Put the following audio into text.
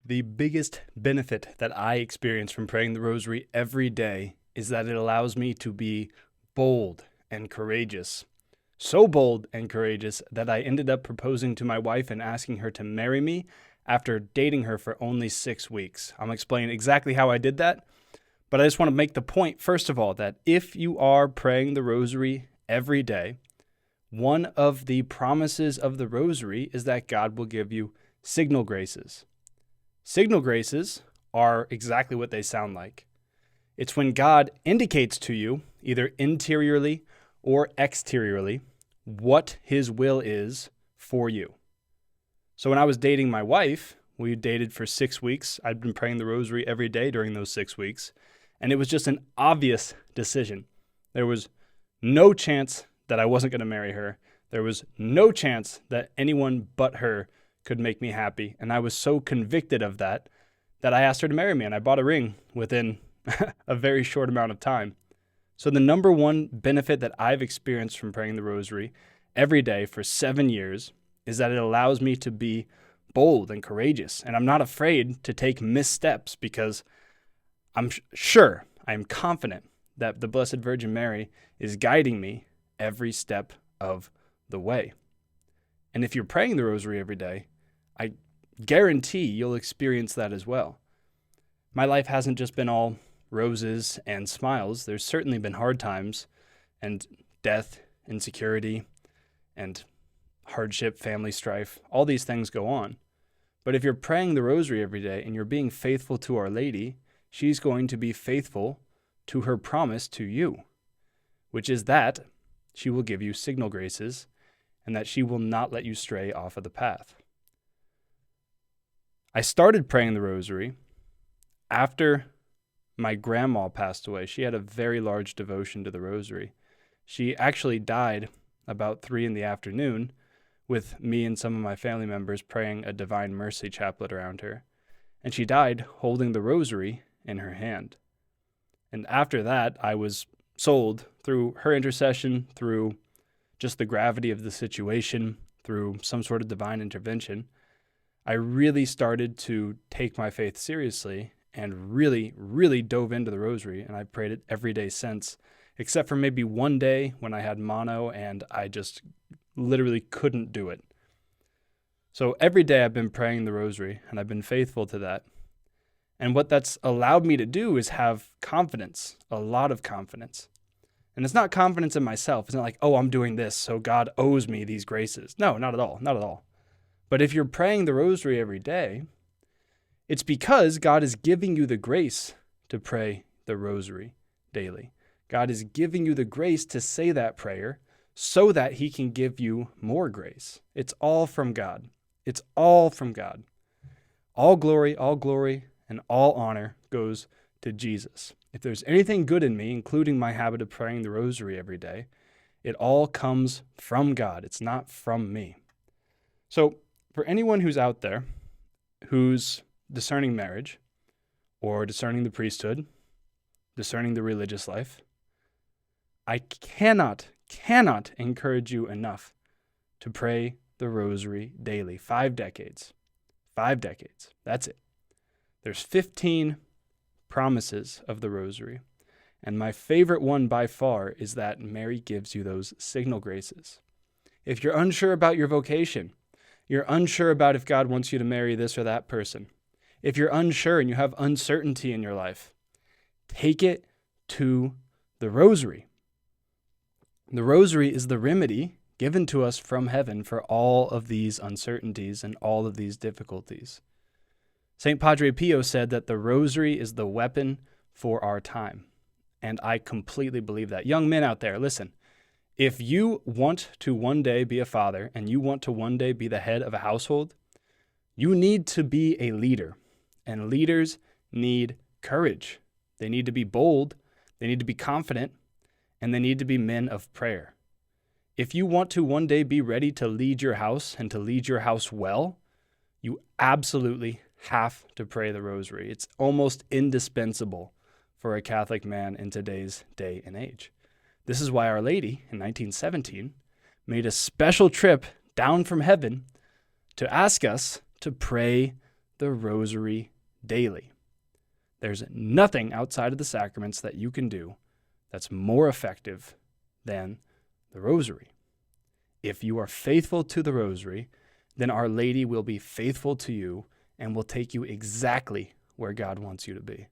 The biggest benefit that I experience from praying the rosary every day is that it allows me to be bold and courageous. So bold and courageous that I ended up proposing to my wife and asking her to marry me after dating her for only 6 weeks. I'm explaining exactly how I did that, but I just want to make the point, first of all, that if you are praying the rosary every day, one of the promises of the rosary is that God will give you signal graces. Signal graces are exactly what they sound like. It's when God indicates to you, either interiorly or exteriorly, what his will is for you. So when I was dating my wife, we dated for 6 weeks. I'd been praying the rosary every day during those 6 weeks, and it was just an obvious decision. There was no chance that I wasn't going to marry her. There was no chance that anyone but her could make me happy. And I was so convicted of that I asked her to marry me, and I bought a ring within a very short amount of time. So the number one benefit that I've experienced from praying the rosary every day for 7 years is that it allows me to be bold and courageous. And I'm not afraid to take missteps because I'm confident that the Blessed Virgin Mary is guiding me every step of the way. And if you're praying the rosary every day, I guarantee you'll experience that as well. My life hasn't just been all roses and smiles. There's certainly been hard times and death, insecurity, and hardship, family strife. All these things go on. But if you're praying the rosary every day and you're being faithful to Our Lady, she's going to be faithful to her promise to you, which is that she will give you signal graces and that she will not let you stray off of the path. I started praying the rosary after my grandma passed away. She had a very large devotion to the rosary. She actually died about 3 p.m. with me and some of my family members praying a Divine Mercy chaplet around her. And she died holding the rosary in her hand. And after that, I was sold through her intercession, through just the gravity of the situation, through some sort of divine intervention. I really started to take my faith seriously and really, really dove into the rosary, and I've prayed it every day since, except for maybe one day when I had mono and I just literally couldn't do it. So every day I've been praying the rosary, and I've been faithful to that. And what that's allowed me to do is have confidence, a lot of confidence. And it's not confidence in myself. It's not like, oh, I'm doing this, so God owes me these graces. No, not at all, not at all. But if you're praying the rosary every day, it's because God is giving you the grace to pray the rosary daily. God is giving you the grace to say that prayer so that he can give you more grace. It's all from God. It's all from God. All glory, and all honor goes to Jesus. If there's anything good in me, including my habit of praying the rosary every day, it all comes from God. It's not from me. So for anyone who's out there who's discerning marriage or discerning the priesthood, discerning the religious life, I cannot encourage you enough to pray the rosary daily. 5 decades. 5 decades. That's it. There's 15 promises of the rosary. And my favorite one by far is that Mary gives you those signal graces. If you're unsure about your vocation, you're unsure about if God wants you to marry this or that person, if you're unsure and you have uncertainty in your life, take it to the rosary. The rosary is the remedy given to us from heaven for all of these uncertainties and all of these difficulties. St. Padre Pio said that the rosary is the weapon for our time. And I completely believe that. Young men out there, listen, if you want to one day be a father and you want to one day be the head of a household, you need to be a leader. And leaders need courage. They need to be bold. They need to be confident. And they need to be men of prayer. If you want to one day be ready to lead your house and to lead your house well, you absolutely have to pray the rosary. It's almost indispensable for a Catholic man in today's day and age. This is why Our Lady, in 1917, made a special trip down from heaven to ask us to pray the Rosary daily. There's nothing outside of the sacraments that you can do that's more effective than the Rosary. If you are faithful to the Rosary, then Our Lady will be faithful to you and will take you exactly where God wants you to be.